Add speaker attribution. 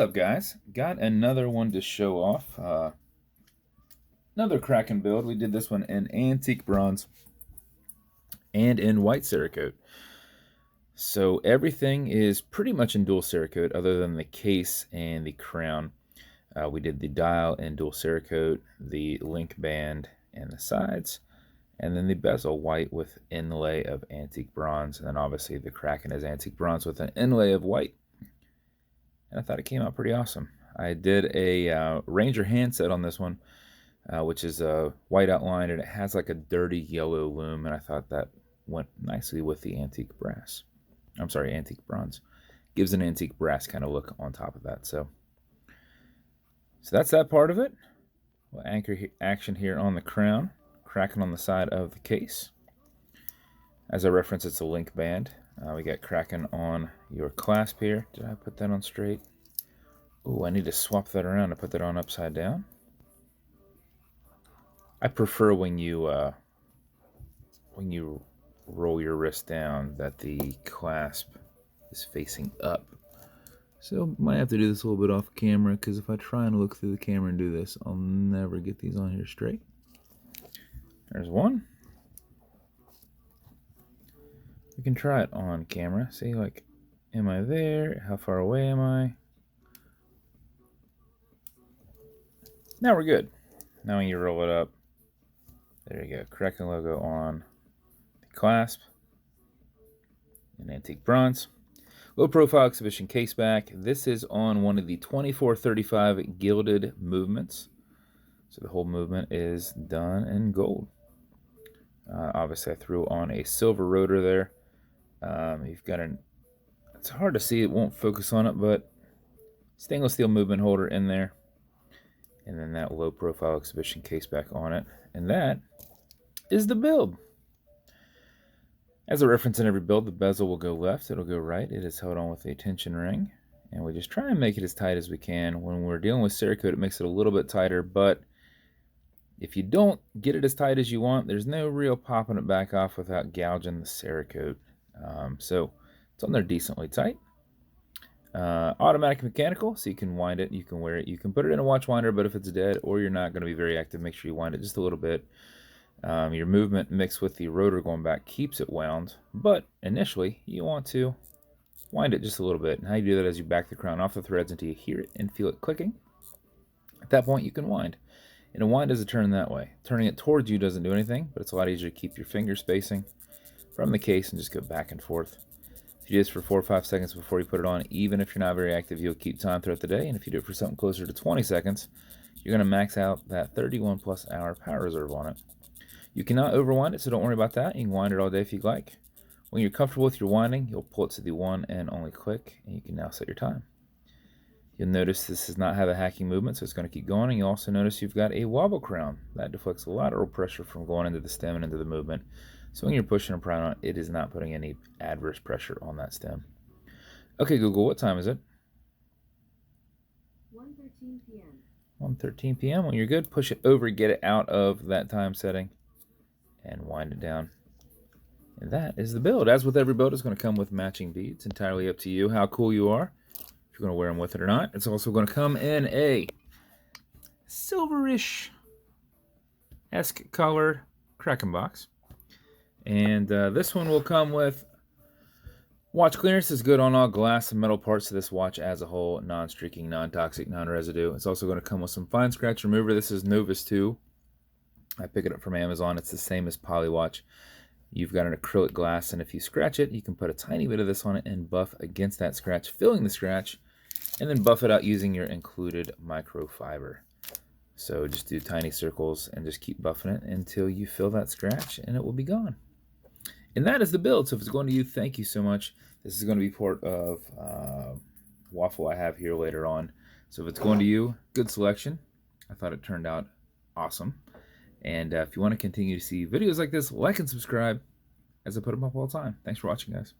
Speaker 1: up, guys? Got another one to show off. Another Kraken build. We did this one in antique bronze and in white cerakote. So everything is pretty much in dual cerakote other than the case and the crown. We did the dial in dual cerakote, the link band and the sides, and then the bezel white with inlay of antique bronze. And then obviously the Kraken is antique bronze with an inlay of white. And I thought it came out pretty awesome. I did a Ranger handset on this one, which is a white outline, and it has like a dirty yellow lume, and I thought that went nicely with the antique brass. I'm sorry, antique bronze. Gives an antique brass kind of look on top of that. So that's that part of it. We'll anchor action here on the crown, Kraken on the side of the case. As I referenced, it's a link band. We got Kraken on your clasp here. Did I put that on straight? Oh, I need to swap that around and put that on upside down. I prefer when you roll your wrist down that the clasp is facing up. So might have to do this a little bit off camera, because if I try and look through the camera and do this, I'll never get these on here straight. There's one. We can try it on camera. See, like, am I there? How far away am I? Now we're good. Now when you roll it up, there you go. Kraken logo on the clasp. An antique bronze. Low profile exhibition caseback. This is on one of the 2435 gilded movements. So the whole movement is done in gold. Obviously I threw on a silver rotor there. You've got it's hard to see, it won't focus on it, but stainless steel movement holder in there. And then that low profile exhibition caseback on it. And that is the build. As a reference in every build, the bezel will go left, it'll go right. It is held on with a tension ring. And we just try and make it as tight as we can. When we're dealing with cerakote, it makes it a little bit tighter, but if you don't get it as tight as you want, there's no real popping it back off without gouging the cerakote. So it's on there decently tight. Automatic mechanical, so you can wind it, you can wear it, you can put it in a watch winder, but if it's dead or you're not going to be very active, make sure you wind it just a little bit. Your movement mixed with the rotor going back keeps it wound, but initially you want to wind it just a little bit. And how you do that is you back the crown off the threads until you hear it and feel it clicking. At that point you can wind. And a wind is a turn that way. Turning it towards you doesn't do anything, but it's a lot easier to keep your finger spacing from the case and just go back and forth. If you do this for 4 or 5 seconds before you put it on, even if you're not very active, you'll keep time throughout the day. And if you do it for something closer to 20 seconds, you're going to max out that 31 plus hour power reserve on it. You cannot overwind it, so don't worry about that. You can wind it all day if you'd like. When you're comfortable with your winding, you'll pull it to the one and only click, and you can now set your time. You'll notice this does not have a hacking movement, so it's going to keep going. And you'll also notice you've got a wobble crown. That deflects a lateral pressure from going into the stem and into the movement. So when you're pushing and prying on it, it is not putting any adverse pressure on that stem. Okay, Google, what time is it?
Speaker 2: 1:13 p.m.
Speaker 1: 1:13 p.m. When you're good, push it over, get it out of that time setting, and wind it down. And that is the build. As with every build, it's going to come with matching beads. Entirely up to you how cool you are, if you're going to wear them with it or not. It's also going to come in a silverish-esque colored Kraken box. And this one will come with watch clearance. Is good on all glass and metal parts of this watch as a whole. Non-streaking, non-toxic, non-residue. It's also going to come with some fine scratch remover. This is Novus 2. I pick it up from Amazon. It's the same as Polywatch. You've got an acrylic glass, and if you scratch it, you can put a tiny bit of this on it and buff against that scratch, filling the scratch, and then buff it out using your included microfiber. So just do tiny circles and just keep buffing it until you fill that scratch, and it will be gone. And that is the build. So if it's going to you, thank you so much. This is going to be part of waffle I have here later on. So if it's going to you, good selection. I thought it turned out awesome. And if you want to continue to see videos like this, like and subscribe, as I put them up all the time. Thanks for watching, guys.